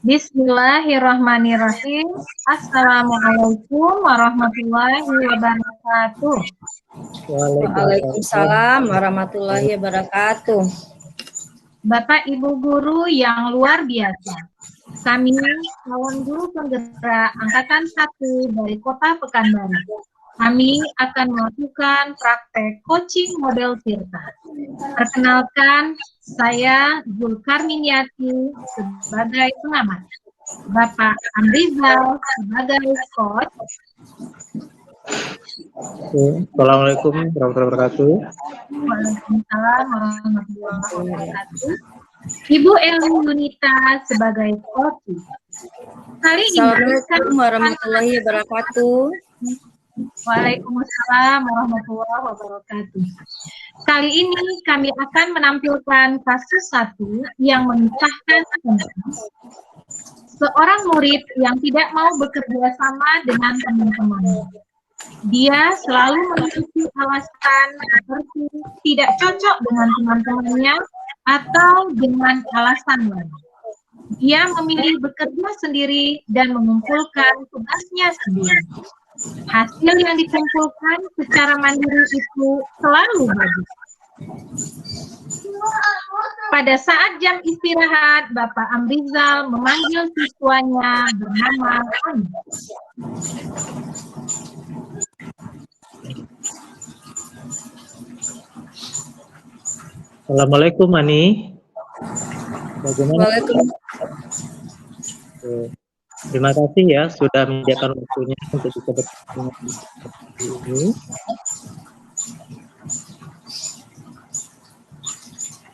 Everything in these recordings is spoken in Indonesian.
Bismillahirrahmanirrahim. Assalamualaikum warahmatullahi wabarakatuh. Waalaikumsalam warahmatullahi wabarakatuh. Bapak Ibu guru yang luar biasa, kami kawan guru penggerak Angkatan 1 dari Kota Pekanbaru. Kami akan melakukan praktek coaching model Tirta. Perkenalkan, saya Zulkarminiati sebagai pengamat, Bapak Amrizal sebagai coach. Assalamualaikum warahmatullahi wabarakatuh. Waalaikumsalam warahmatullahi wabarakatuh. Ibu Elu Yunita sebagai coach. Kali ini Assalamualaikum warahmatullahi wabarakatuh. Waalaikumsalam warahmatullahi wabarakatuh. Kali ini kami akan menampilkan kasus satu yang memisahkan tentang seorang murid yang tidak mau bekerja sama dengan teman-temannya. Dia selalu memiliki alasan seperti tidak cocok dengan teman-temannya atau dengan alasan lain. Dia memilih bekerja sendiri dan mengumpulkan tugasnya sendiri. Hasil yang dikumpulkan secara mandiri itu selalu bagus. Pada saat jam istirahat, Bapak Amrizal memanggil siswanya bernama Ani. Assalamualaikum Ani. Bagaimana? Terima kasih ya sudah menyediakan waktunya untuk bisa bertemu ini.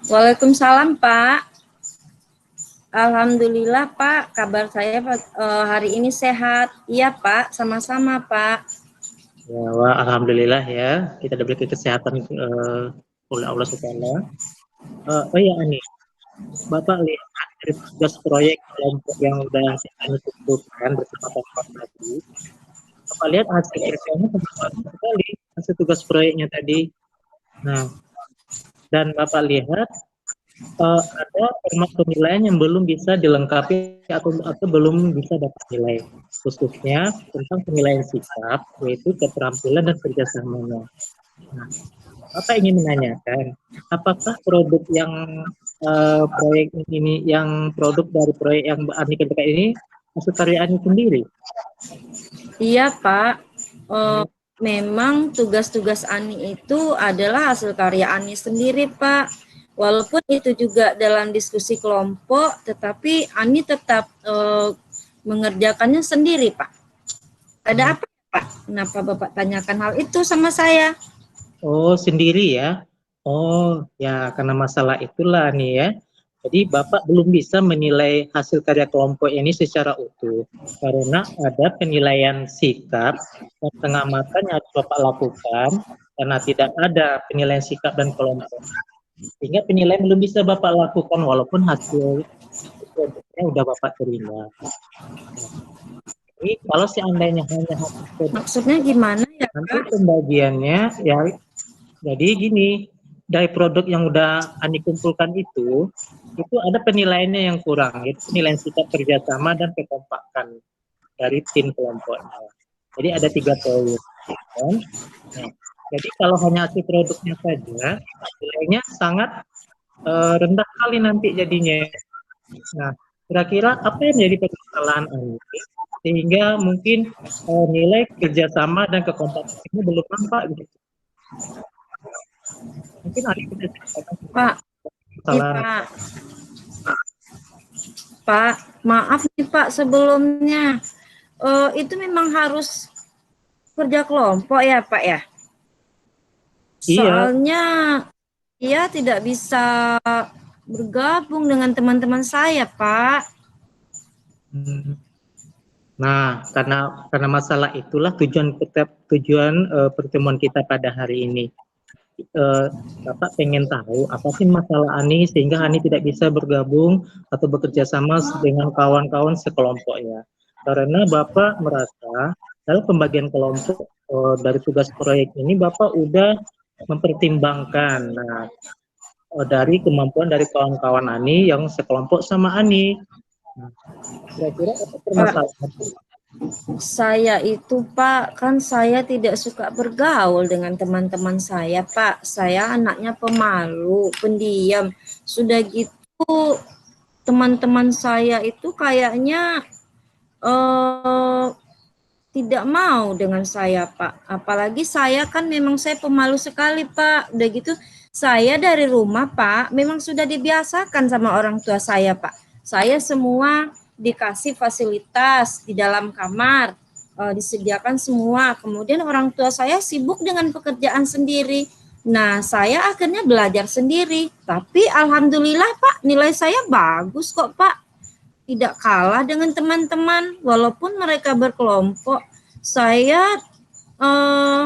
Waalaikumsalam Pak. Alhamdulillah Pak, kabar saya hari ini sehat. Iya Pak, sama-sama Pak. Ya, alhamdulillah ya, kita diberi kesehatan oleh Allah Subhanahu. Oh ya Ani, Bapak lihat dari tugas proyek kelompok yang sudah kami tentukan bersama Bapak tadi. Bapak lihat hasil kerjanya bagus sekali, hasil tugas proyeknya tadi. Nah, dan Bapak lihat ada format penilaian yang belum bisa dilengkapi atau belum bisa dapat nilai, khususnya tentang penilaian sikap, yaitu keterampilan dan kerjasamanya. Nah, Bapak ingin menanyakan, apakah produk yang proyek ini, yang produk dari proyek yang Ani kerjakan ini hasil karya Ani sendiri? Iya Pak, memang tugas-tugas Ani itu adalah hasil karya Ani sendiri Pak. Walaupun itu juga dalam diskusi kelompok, tetapi Ani tetap mengerjakannya sendiri Pak. Ada apa Pak? Kenapa Bapak tanyakan hal itu sama saya? Oh, sendiri ya? Oh, ya karena masalah itulah nih ya. Jadi Bapak belum bisa menilai hasil karya kelompok ini secara utuh. Karena ada penilaian sikap dan pengamatan yang harus Bapak lakukan. Karena tidak ada penilaian sikap dan kelompok. Sehingga penilaian belum bisa Bapak lakukan walaupun hasil produknya udah Bapak terima. Jadi kalau seandainya hanya hasil maksudnya gimana ya Pak? Nanti pembagiannya ya, jadi gini, dari produk yang udah Ani kumpulkan itu ada penilaiannya yang kurang, yaitu penilaian sikap kerjasama dan kekompakan dari tim kelompoknya. Jadi ada 3 poin. Kan? Nah, jadi kalau hanya hasil produknya saja, nilainya sangat rendah sekali nanti jadinya. Nah, kira-kira apa yang menjadi permasalahan Ani? Sehingga mungkin nilai kerjasama dan kekompakan ini belum nampak gitu. Mungkin ada bisa ceritakan Pak, maaf nih Pak sebelumnya. Itu memang harus kerja kelompok ya Pak ya? Soalnya dia tidak bisa bergabung dengan teman-teman saya Pak. Nah, karena masalah itulah tujuan pertemuan kita pada hari ini. Bapak pengen tahu apa sih masalah Ani sehingga Ani tidak bisa bergabung atau bekerja sama dengan kawan-kawan sekelompoknya. Karena Bapak merasa dalam pembagian kelompok dari tugas proyek ini Bapak udah mempertimbangkan dari kemampuan dari kawan-kawan Ani yang sekelompok sama Ani. Nah, kira-kira apa Pak, permasalahan? saya itu Pak, kan saya tidak suka bergaul dengan teman-teman saya Pak. Saya anaknya pemalu, pendiam. Sudah gitu teman-teman saya itu kayaknya eh, tidak mau dengan saya Pak. Apalagi saya kan memang saya pemalu sekali Pak. Udah gitu saya dari rumah Pak memang sudah dibiasakan sama orang tua saya Pak. Saya semua dikasih fasilitas di dalam kamar, disediakan semua. Kemudian orang tua saya sibuk dengan pekerjaan sendiri. Nah, saya akhirnya belajar sendiri. Tapi alhamdulillah Pak, nilai saya bagus kok Pak, tidak kalah dengan teman-teman walaupun mereka berkelompok. Saya eh,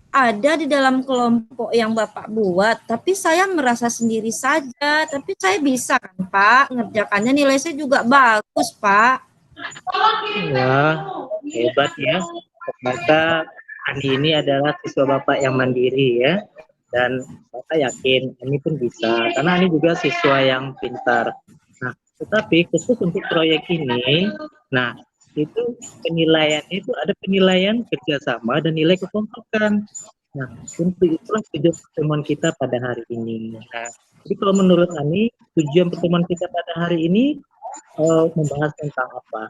ada di dalam kelompok yang Bapak buat, tapi saya merasa sendiri saja. Tapi saya bisa kan Pak, ngerjakannya nilai saya juga bagus Pak. Wah, hebat ya. Ternyata Ani ini adalah siswa Bapak yang mandiri ya. Dan Bapak yakin Ani pun bisa, karena Ani juga siswa yang pintar. Nah, tetapi khusus untuk proyek ini, nah itu penilaian itu ada penilaian kerjasama dan nilai kekomplakan. Nah, untuk itulah tujuan pertemuan kita pada hari ini. Nah, jadi kalau menurut Ani, tujuan pertemuan kita pada hari ini membahas tentang apa?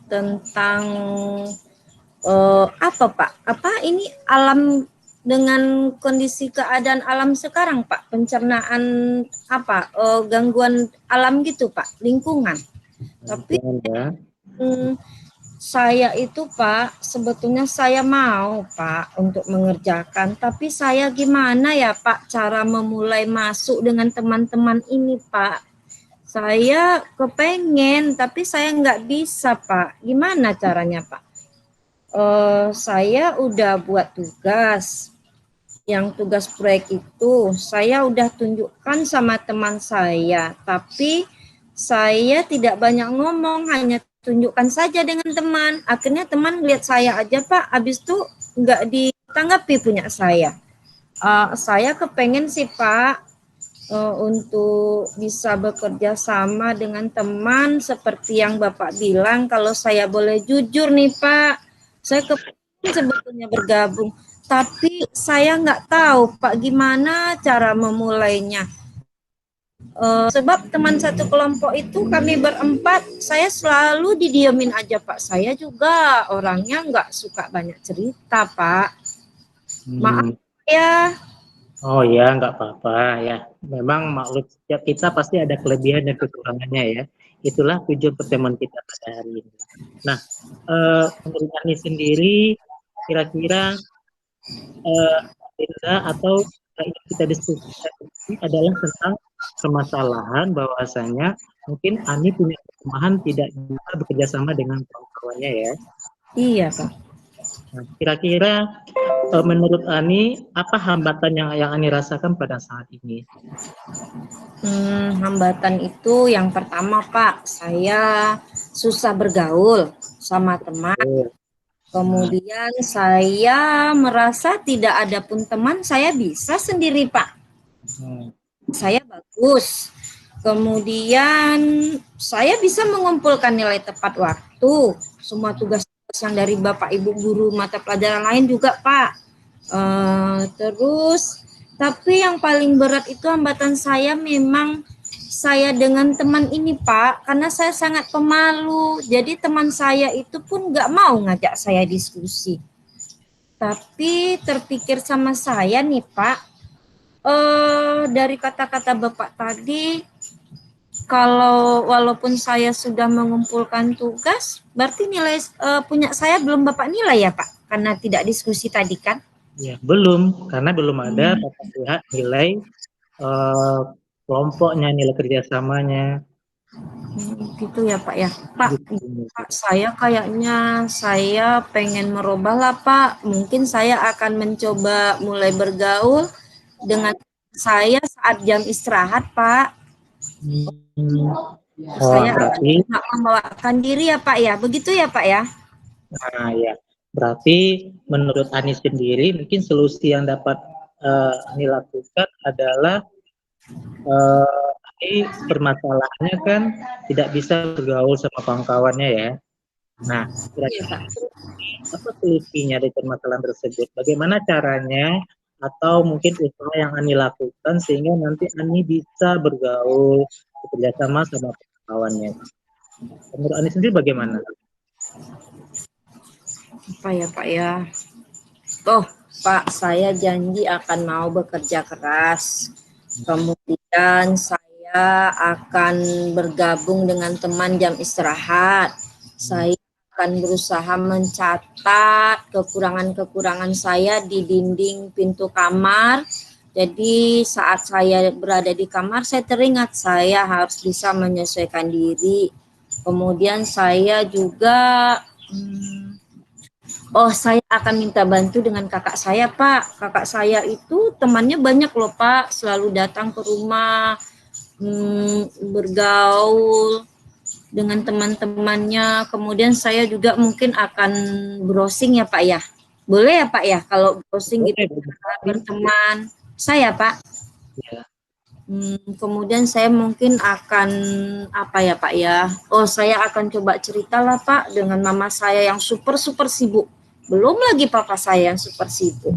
Tentang apa Pak? Apa ini alam dengan kondisi keadaan alam sekarang Pak? Pencernaan apa? Gangguan alam gitu Pak? Lingkungan. Tapi Ya. saya itu Pak, sebetulnya saya mau Pak untuk mengerjakan, tapi saya gimana ya Pak cara memulai masuk dengan teman-teman ini Pak? Saya kepengen, tapi saya nggak bisa Pak. Gimana caranya Pak? Saya udah buat tugas, yang tugas proyek itu saya udah tunjukkan sama teman saya, tapi saya tidak banyak ngomong, hanya tunjukkan saja dengan teman. Akhirnya teman lihat saya aja Pak, habis itu nggak ditanggapi punya saya. Saya kepengen sih Pak untuk bisa bekerja sama dengan teman seperti yang Bapak bilang. Kalau saya boleh jujur nih Pak, saya kepengen sebetulnya bergabung, tapi saya nggak tahu Pak gimana cara memulainya. Sebab teman satu kelompok itu kami berempat, saya selalu didiemin aja Pak. Saya juga orangnya nggak suka banyak cerita Pak. Maaf ya. Oh ya, nggak apa-apa ya. Memang makhluk setiap kita pasti ada kelebihan dan kekurangannya ya. Itulah tujuan pertemuan kita pada hari ini. Nah, menurut Ani sendiri, kira-kira agenda atau yang kita diskusikan ini adalah tentang permasalahan bahwasanya mungkin Ani punya kelemahan tidak bisa bekerja sama dengan kawan-kawannya ya. Iya Pak. Nah, kira-kira menurut Ani apa hambatan yang Ani rasakan pada saat ini? Hambatan itu yang pertama Pak, saya susah bergaul sama teman. Kemudian saya merasa tidak ada pun teman, saya bisa sendiri Pak. Saya bagus. Kemudian saya bisa mengumpulkan nilai tepat waktu. Semua tugas yang dari Bapak Ibu guru mata pelajaran lain juga Pak. Terus tapi yang paling berat itu hambatan saya memang saya dengan teman ini Pak, karena saya sangat pemalu. Jadi teman saya itu pun nggak mau ngajak saya diskusi. Tapi terpikir sama saya nih Pak, dari kata-kata Bapak tadi, kalau walaupun saya sudah mengumpulkan tugas, berarti nilai punya saya belum Bapak nilai ya Pak, karena tidak diskusi tadi kan? Ya, belum, karena belum ada Bapak lihat nilai kelompoknya, nilai kerjasamanya. Gitu ya Pak ya. Pak, saya kayaknya saya pengen merubah lah Pak. Mungkin saya akan mencoba mulai bergaul dengan saya saat jam istirahat Pak. Saya berarti nggak membawakan diri ya Pak ya. Begitu ya Pak ya. Nah ya, berarti menurut Ani sendiri mungkin solusi yang dapat Ani lakukan adalah Jadi permasalahannya kan tidak bisa bergaul sama kawan-kawannya ya. Nah, kira-kira apa solusinya dari permasalahan tersebut? Bagaimana caranya atau mungkin usaha yang Ani lakukan sehingga nanti Ani bisa bergaul bekerjasama sama kawannya. Menurut Ani sendiri bagaimana? Apa ya Pak ya? Oh Pak, saya janji akan mau bekerja keras. Kemudian saya akan bergabung dengan teman jam istirahat. Saya akan berusaha mencatat kekurangan-kekurangan saya di dinding pintu kamar. Jadi saat saya berada di kamar, saya teringat saya harus bisa menyesuaikan diri. Kemudian saya juga saya akan minta bantu dengan kakak saya, Pak. Kakak saya itu temannya banyak loh, Pak. Selalu datang ke rumah, bergaul dengan teman-temannya. Kemudian saya juga mungkin akan browsing ya, Pak ya. Boleh ya, Pak ya, kalau browsing gitu berteman. Saya, Pak. Ya. Kemudian saya mungkin akan apa ya, Pak ya? Saya akan coba cerita lah, Pak, dengan mama saya yang super sibuk. Belum lagi papa saya yang super sibuk.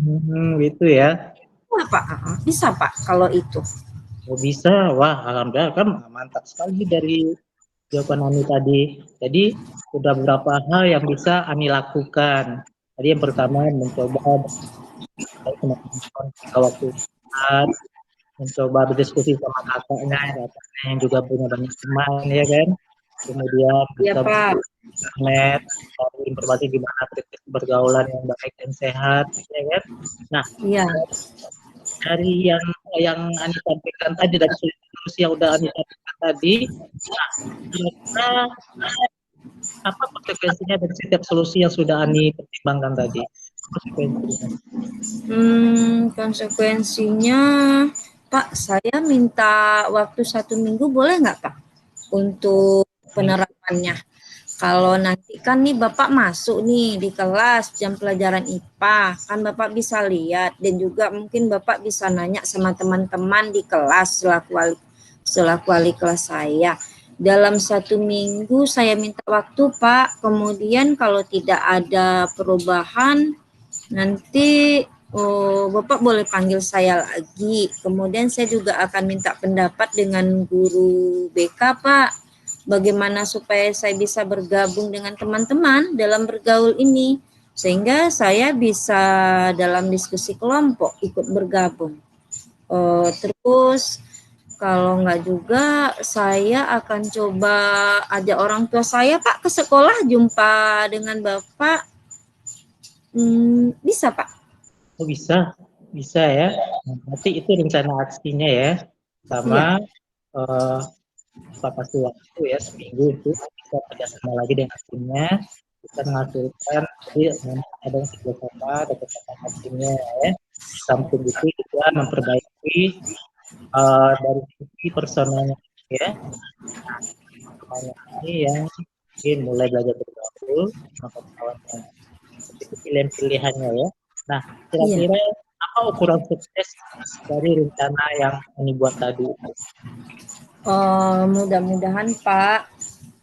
Gitu ya. Wah, Pak, bisa Pak kalau itu. Oh, bisa, wah alhamdulillah kan mantap sekali dari jawaban Ani tadi. Jadi sudah beberapa hal yang bisa Ani lakukan. Tadi yang pertama mencoba waktu istirahat, mencoba berdiskusi sama kakaknya yang juga punya banyak teman ya kan. Kemudian Ya, Pak. internet, informasi gimana bergaulan yang baik dan sehat ya kan. Nah, iya. Dari yang Ani sampaikan tadi, dari solusi yang udah Ani sampaikan tadi, nah, kira-kira apa konsekuensinya dari setiap solusi yang sudah Ani pertimbangkan tadi? Konsekuensinya, Pak, saya minta waktu 1 minggu boleh nggak, Pak, untuk penerapannya? Kalau nanti kan nih Bapak masuk nih di kelas jam pelajaran IPA, kan Bapak bisa lihat dan juga mungkin Bapak bisa nanya sama teman-teman di kelas selaku wali kelas saya. Dalam 1 minggu saya minta waktu, Pak. Kemudian kalau tidak ada perubahan, nanti Bapak boleh panggil saya lagi. Kemudian saya juga akan minta pendapat dengan guru BK, Pak. Bagaimana supaya saya bisa bergabung dengan teman-teman dalam bergaul ini, sehingga saya bisa dalam diskusi kelompok ikut bergabung. Terus kalau enggak juga saya akan coba ajak orang tua saya, Pak, ke sekolah jumpa dengan Bapak. Bisa, Pak? Oh, bisa ya. Nanti itu rencana aksinya ya, sama Pak kasih waktu ya seminggu itu bisa kerjasama lagi dengan timnya, bisa menghasilkan jadi ada yang kerjasama dengan timnya ya. Samping itu juga memperbaiki dari sisi personalnya ya. Ini yang mungkin mulai belajar bergaul sama kawan-kawan. Itu pilihan-pilihannya ya. Nah, kira-kira apa ukuran sukses dari rencana yang ini buat tadi? Mudah-mudahan Pak,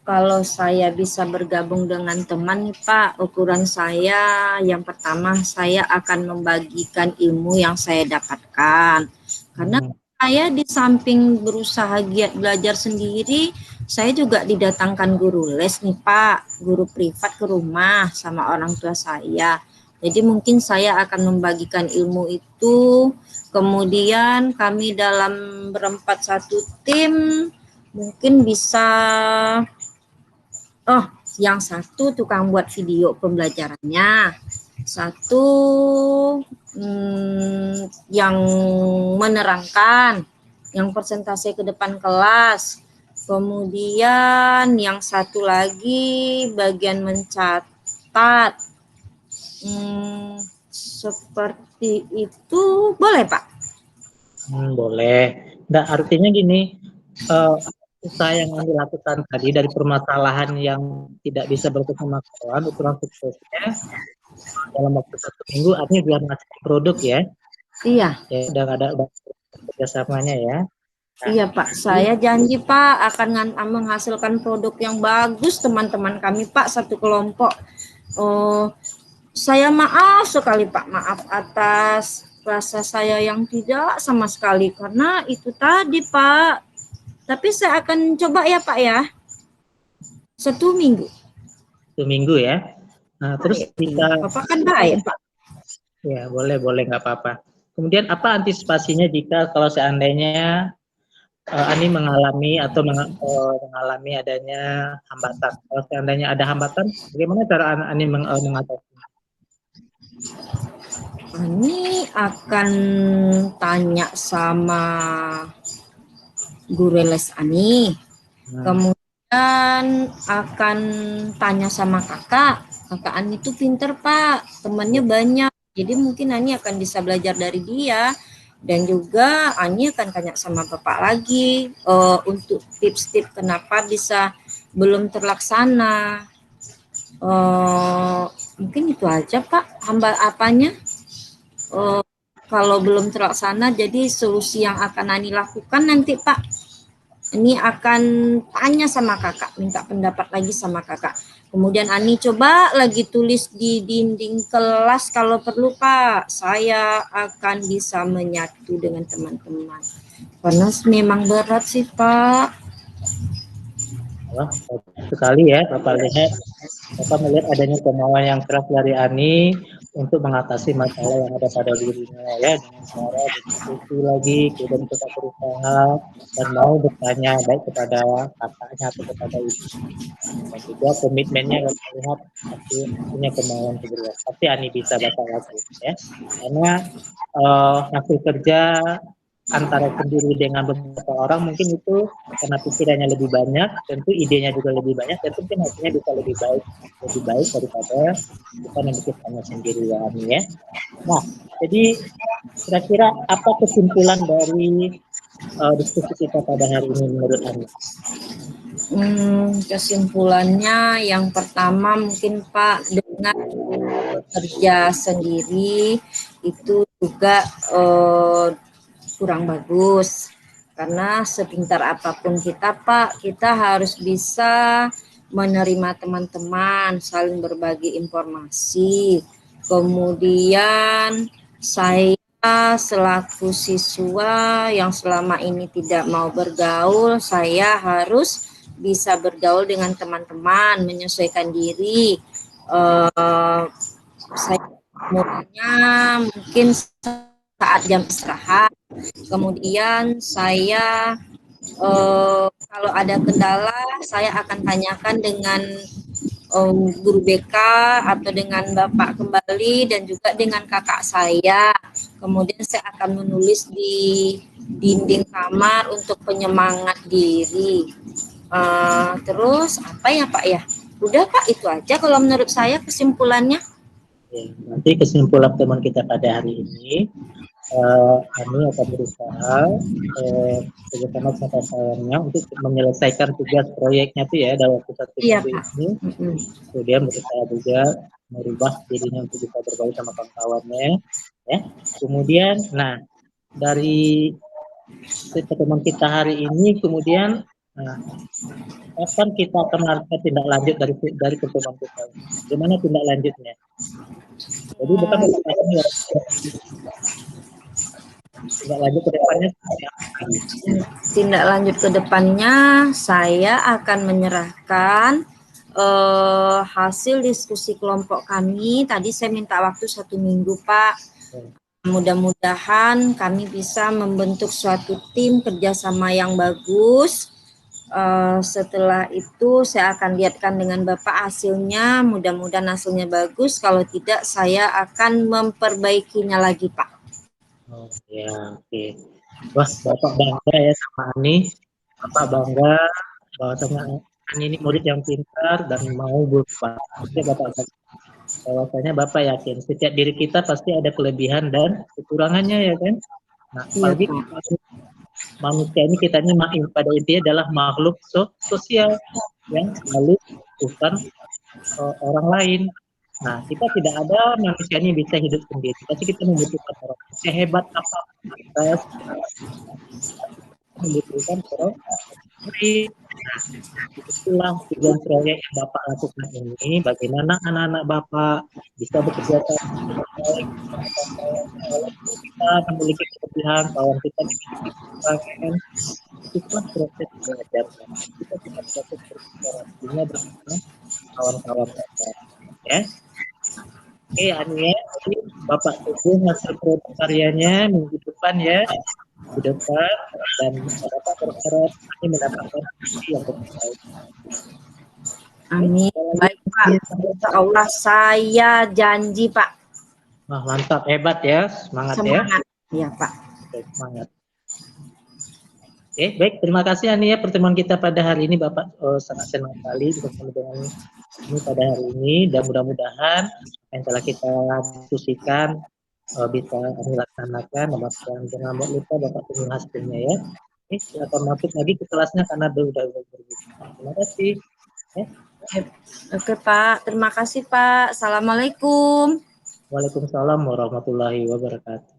kalau saya bisa bergabung dengan teman nih Pak, ukuran saya yang pertama saya akan membagikan ilmu yang saya dapatkan. Karena saya di samping berusaha giat belajar sendiri, saya juga didatangkan guru les nih Pak, guru privat ke rumah sama orang tua saya. Jadi mungkin saya akan membagikan ilmu itu, kemudian kami dalam berempat satu tim, mungkin bisa, yang satu tukang buat video pembelajarannya, satu yang menerangkan, yang presentasi ke depan kelas, kemudian yang satu lagi bagian mencatat. Seperti itu boleh Pak? Boleh. Nah, artinya gini, usaha yang dilakukan tadi dari permasalahan yang tidak bisa bertemu kawan, ukuran suksesnya dalam waktu 1 minggu, artinya sudah menghasilkan produk ya? Iya. Ya, udah ada kerjasamanya ya. Iya Pak, saya janji Pak akan menghasilkan produk yang bagus teman-teman kami Pak satu kelompok. Oh, saya maaf sekali Pak, maaf atas rasa saya yang tidak sama sekali karena itu tadi Pak. Tapi saya akan coba ya Pak ya, 1 minggu. 1 minggu ya. Nah, terus jika Bapak kan baik Pak. ya boleh nggak apa-apa. Kemudian apa antisipasinya jika kalau seandainya Ani mengalami atau mengalami adanya hambatan? Kalau seandainya ada hambatan, bagaimana cara Ani mengatasinya? Ani akan tanya sama guru les Ani. Kemudian akan tanya sama kakak. Kakak Ani itu pinter Pak, temannya banyak. Jadi mungkin Ani akan bisa belajar dari dia. Dan juga Ani akan tanya sama Bapak lagi untuk tips-tips kenapa bisa belum terlaksana. Mungkin itu aja Pak, apanya. Kalau belum terlaksana, jadi solusi yang akan Ani lakukan nanti Pak, ini akan tanya sama kakak, minta pendapat lagi sama kakak. Kemudian Ani coba lagi tulis di dinding kelas kalau perlu Pak. Saya akan bisa menyatu dengan teman-teman. Karena memang berat sih Pak. Wah, sekali ya Bapak lihat. Bapak melihat adanya kemauan yang keras dari Ani untuk mengatasi masalah yang ada pada dirinya ya, dengan cara berdiskusi lagi, kemudian tetap berusaha dan mau bertanya baik kepada kakaknya atau kepada ibu. Dan juga komitmennya kalau melihat pasti punya kemauan kedua. Pasti Ani bisa Bapak lakukan ya. Karena hasil kerja antara sendiri dengan beberapa orang mungkin itu karena pikirannya lebih banyak, tentu idenya juga lebih banyak, dan mungkin hasilnya bisa lebih baik daripada kita memikirkannya sendirian ya. Nah, jadi kira-kira apa kesimpulan dari diskusi kita pada hari ini menurut Anda? Kesimpulannya yang pertama mungkin Pak, dengan kerja sendiri itu juga kurang bagus, karena sepintar apapun kita Pak, kita harus bisa menerima teman-teman, saling berbagi informasi. Kemudian saya selaku siswa yang selama ini tidak mau bergaul, saya harus bisa bergaul dengan teman-teman, menyesuaikan diri. Saya mungkin saat jam istirahat. Kemudian saya kalau ada kendala saya akan tanyakan dengan guru BK atau dengan Bapak kembali dan juga dengan kakak saya. Kemudian saya akan menulis di dinding kamar untuk penyemangat diri. Terus apa ya Pak ya? Udah Pak, itu aja kalau menurut saya kesimpulannya. Ya, nanti kesimpulan teman kita pada hari ini, kami akan berusaha bersama sama sayangnya untuk menyelesaikan tugas proyeknya itu ya dalam waktu 1 minggu ini. Kemudian berusaha juga merubah dirinya untuk bisa bergaul sama kawan-kawannya ya. Kemudian nah dari teman kita hari ini, kemudian kapan kita akan melakukan tindak lanjut dari pertemuan kita? Gimana tindak lanjutnya? Jadi bukan tindak lanjut ke depannya. Tindak lanjut ke depannya saya akan menyerahkan hasil diskusi kelompok kami. Tadi saya minta waktu 1 minggu Pak. Mudah-mudahan kami bisa membentuk suatu tim kerjasama yang bagus. Setelah itu saya akan lihatkan dengan Bapak hasilnya. Mudah-mudahan hasilnya bagus. Kalau tidak saya akan memperbaikinya lagi Pak. Oh ya, oke. Wah, Bapak bangga ya sama Ani. Bapak bangga bahwasanya Ani ini murid yang pintar dan mau berubah. Oke, bahwasanya Bapak yakin setiap diri kita pasti ada kelebihan dan kekurangannya ya kan. Nah, apalagi manusia ini, kita ini pada intinya adalah makhluk sosial yang selalu bukan orang lain. Nah, kita tidak ada manusia ini bisa hidup sendiri. Pasti kita membutuhkan orang. Sehebat apa atas membutuhkan proyek. Itulah tujuan proyek yang Bapak lakukan ini, bagaimana anak-anak Bapak bisa bekerja sama dengan baik, walaupun kita memiliki kelebihan, kawan kita memiliki kekurangan, itu kan proses belajar. Kita tidak proses berkolaborasinya bersama kawan-kawan Bapak. Ya. Oke, Ania, jadi Bapak tunggu hasil produk karyanya minggu depan ya, minggu depan, dan Bapak berharap ini mendapatkan hasil yang terbaik. Amin. Baik Pak, insya Allah saya janji Pak. Wah, mantap, hebat ya, semangat ya. Semangat. Iya Pak. Oke, semangat. Oke, baik, terima kasih Ania, pertemuan kita pada hari ini Bapak sangat senang sekali bersama dengan ini pada hari ini, dan mudah-mudahan yang telah kita diskusikan bisa kami laksanakan, dan jangan lupa Bapak tunggu hasilnya ya. Oke, silakan masuk lagi ke kelasnya karena sudah berbeda. Terima kasih. Ya. Oke Pak, terima kasih Pak. Assalamualaikum. Waalaikumsalam warahmatullahi wabarakatuh.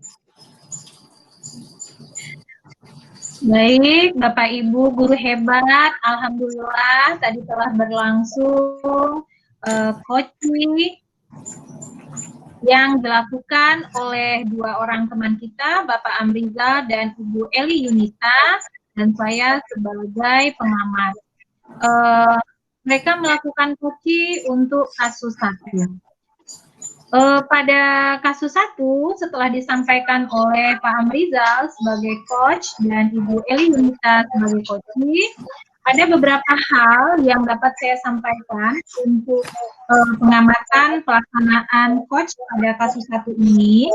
Baik, Bapak Ibu guru hebat, alhamdulillah tadi telah berlangsung coaching yang dilakukan oleh dua orang teman kita, Bapak Amriza dan Ibu Eli Yunita, dan saya sebagai pengamat. Mereka melakukan coaching untuk kasus 1. Pada kasus 1, setelah disampaikan oleh Pak Amrizal sebagai coach dan Ibu Eli Yunita sebagai coaching, ada beberapa hal yang dapat saya sampaikan untuk pengamatan pelaksanaan coach pada kasus 1 ini.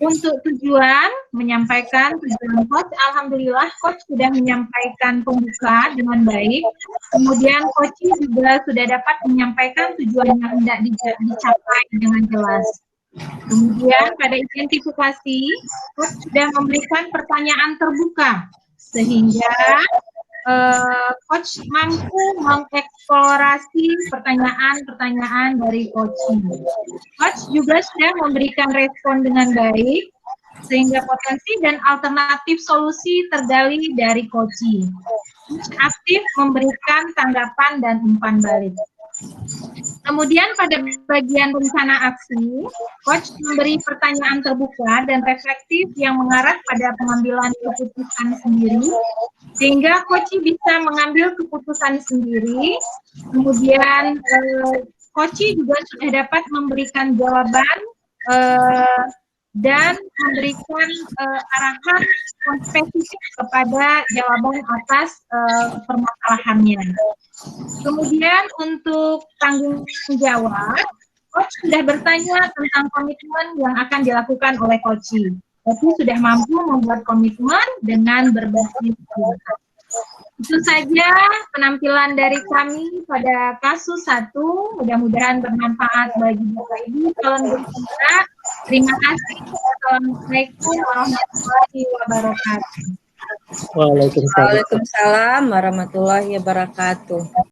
Untuk tujuan menyampaikan tujuan coach, alhamdulillah coach sudah menyampaikan pembuka dengan baik. Kemudian coach juga sudah dapat menyampaikan tujuan yang hendak dicapai dengan jelas. Kemudian pada identifikasi, coach sudah memberikan pertanyaan terbuka sehingga coach mampu mengeksplorasi pertanyaan-pertanyaan dari coaching. Coach juga sudah memberikan respon dengan baik, sehingga potensi dan alternatif solusi tergali dari coaching. Aktif memberikan tanggapan dan umpan balik. Kemudian pada bagian rencana aksi, coach memberi pertanyaan terbuka dan reflektif yang mengarah pada pengambilan keputusan sendiri, sehingga coach bisa mengambil keputusan sendiri. Kemudian coach juga sudah dapat memberikan jawaban dan memberikan arahan spesifik kepada jawaban atas permasalahannya. Kemudian untuk tanggung jawab, coach sudah bertanya tentang komitmen yang akan dilakukan oleh coach. Coach sudah mampu membuat komitmen dengan berbasis data. Itu saja penampilan dari kami pada kasus 1. Mudah-mudahan bermanfaat bagi Bapak Ibu calon guru kita. Terima kasih. Assalamualaikum warahmatullahi wabarakatuh. Waalaikumsalam. Waalaikumsalam warahmatullahi wabarakatuh.